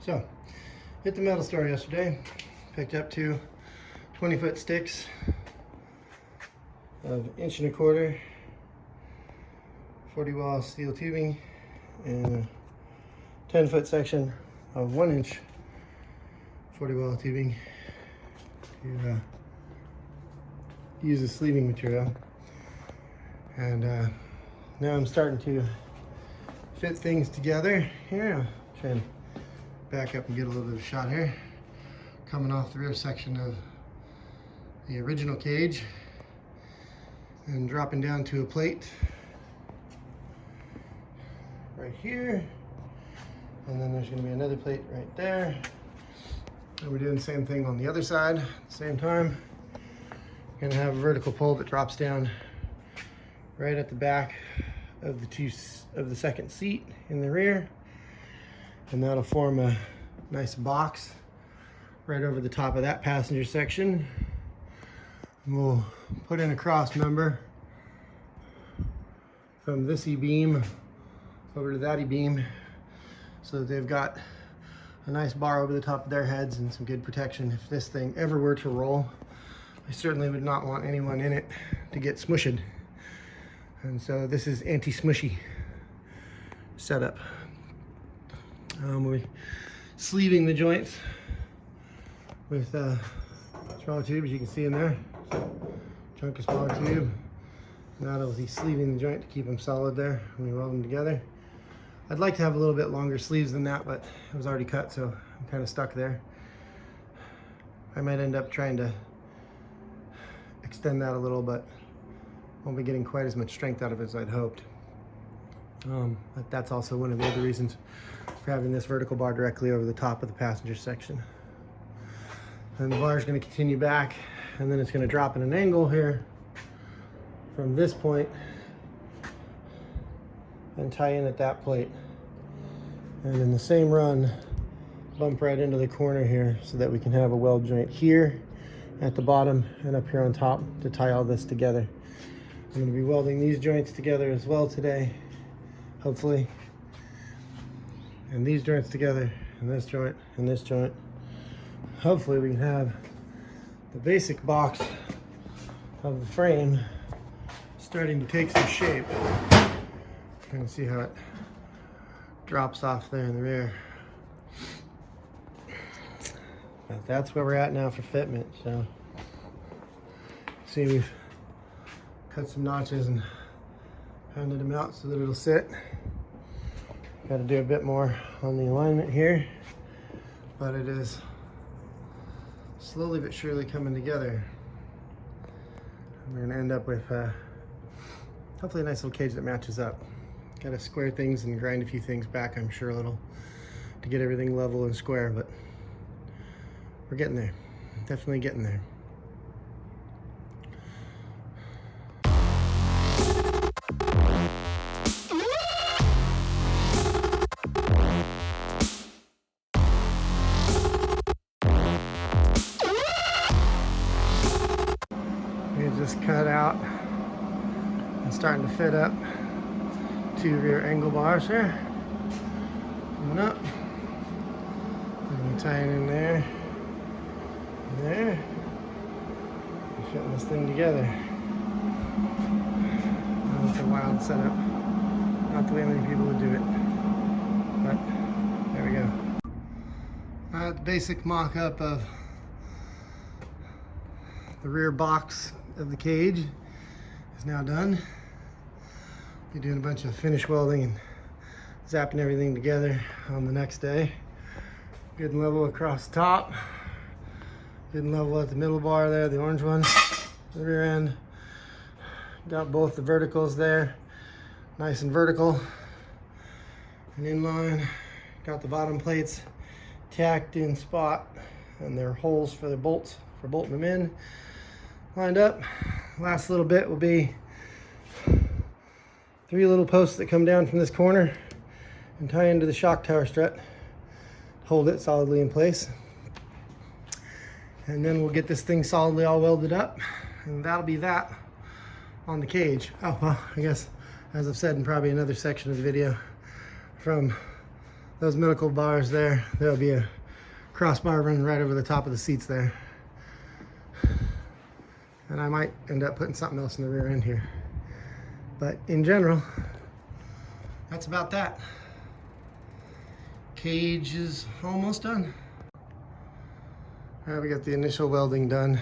So, hit the metal store yesterday, picked up two 20-foot sticks of 1.25 inch 40-wall steel tubing and a 10-foot section of 1 inch 40-wall tubing to use as sleeving material. And now I'm starting to fit things together here. I'll try and back up and get a little bit of a shot here. Coming off the rear section of the original cage and dropping down to a plate right here. And then there's going to be another plate right there. And we're doing the same thing on the other side at the same time. Going to have a vertical pole that drops down right at the back of the second seat in the rear, and that'll form a nice box right over the top of that passenger section. And we'll put in a cross member from this E-beam over to that E-beam so that they've got a nice bar over the top of their heads and some good protection. If this thing ever were to roll, I certainly would not want anyone in it to get smushed. And so this is anti-smushy setup. We're sleeving the joints with smaller tubes, you can see in there. Chunk of smaller tube. Now that'll be sleeving the joint to keep them solid there when we weld them together. I'd like to have a little bit longer sleeves than that, but it was already cut, so I'm kind of stuck there. I might end up trying to extend that a little, but won't be getting quite as much strength out of it as I'd hoped. But that's also one of the other reasons for having this vertical bar directly over the top of the passenger section. And the bar is going to continue back, and then it's going to drop in an angle here from this point and tie in at that plate. And in the same run, bump right into the corner here so that we can have a weld joint here at the bottom and up here on top to tie all this together. I'm going to be welding these joints together as well today, hopefully. And these joints together, and this joint, and this joint. Hopefully we can have the basic box of the frame starting to take some shape. You can see how it drops off there in the rear. But that's where we're at now for fitment. So, see, we've cut some notches and pounded them out so that it'll sit. Got to do a bit more on the alignment here, but it is slowly but surely coming together. We're going to end up with hopefully a nice little cage that matches up. Got to square things and grind a few things back, I'm sure, a little, to get everything level and square, but we're getting there. Definitely getting there. Just cut out and starting to fit up two rear angle bars here. Coming up. And we tie it in there and there. And fitting this thing together. It's a wild setup. Not the way many people would do it. But there we go. The basic mock-up of the rear box of the cage is now done. Be doing a bunch of finish welding and zapping everything together on the next day. Good and level across the top. Good and level at the middle bar there, the orange one, the rear end. Got both the verticals there, nice and vertical and in line. Got the bottom plates tacked in spot, and they're holes for the bolts for bolting them in. Lined up. Last little bit will be 3 little posts that come down from this corner and tie into the shock tower strut, hold it solidly in place. And then we'll get this thing solidly all welded up, and that'll be that on the cage. Oh, well, I guess, as I've said in probably another section of the video, from those medical bars there, there'll be a crossbar running right over the top of the seats there. And I might end up putting something else in the rear end here. But in general, that's about that. Cage is almost done. All right, we got the initial welding done.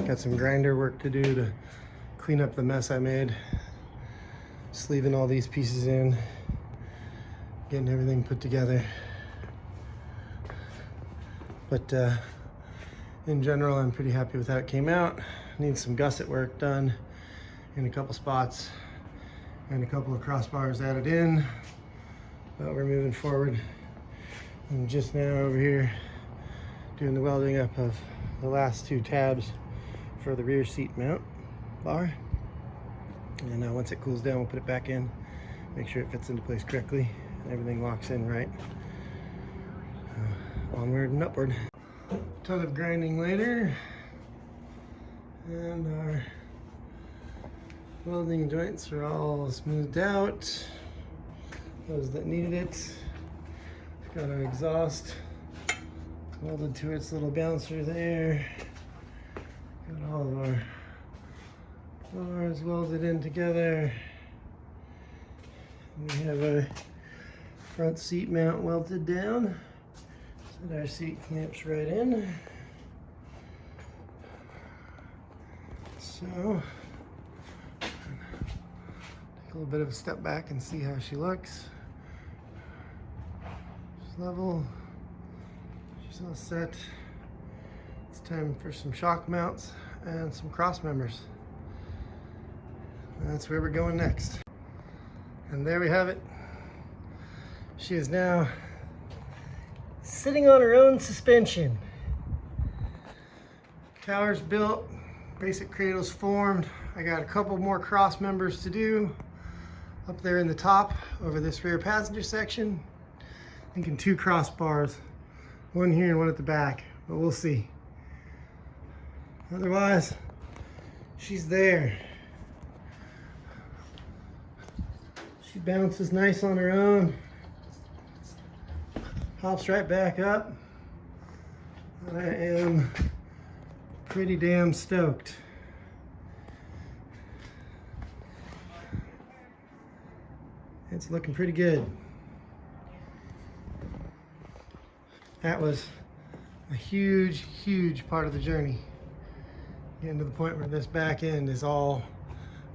Got some grinder work to do to clean up the mess I made. Sleeving all these pieces in, getting everything put together. But in general, I'm pretty happy with how it came out. Need some gusset work done in a couple spots and a couple of crossbars added in, but we're moving forward. I'm just now over here doing the welding up of the last 2 tabs for the rear seat mount bar. And once it cools down, we'll put it back in, make sure it fits into place correctly, and everything locks in right. Onward and upward. Ton of grinding later, and our welding joints are all smoothed out, those that needed it. We've got our exhaust welded to its little bouncer there. Got all of our bars welded in together. And we have a front seat mount welded down so that our seat clamps right in. So take a little bit of a step back and see how she looks. She's level. She's all set. It's time for some shock mounts and some cross members. That's where we're going next. And there we have it. She is now sitting on her own suspension. Tower's built, basic cradle's formed. I got a couple more cross members to do up there in the top over this rear passenger section. Thinking 2 crossbars, one here and one at the back, but we'll see. Otherwise, she's there. She bounces nice on her own, pops right back up. I am pretty damn stoked. It's looking pretty good. That was a huge, huge part of the journey. Getting to the point where this back end is all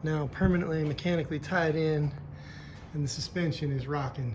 now permanently mechanically tied in and the suspension is rocking.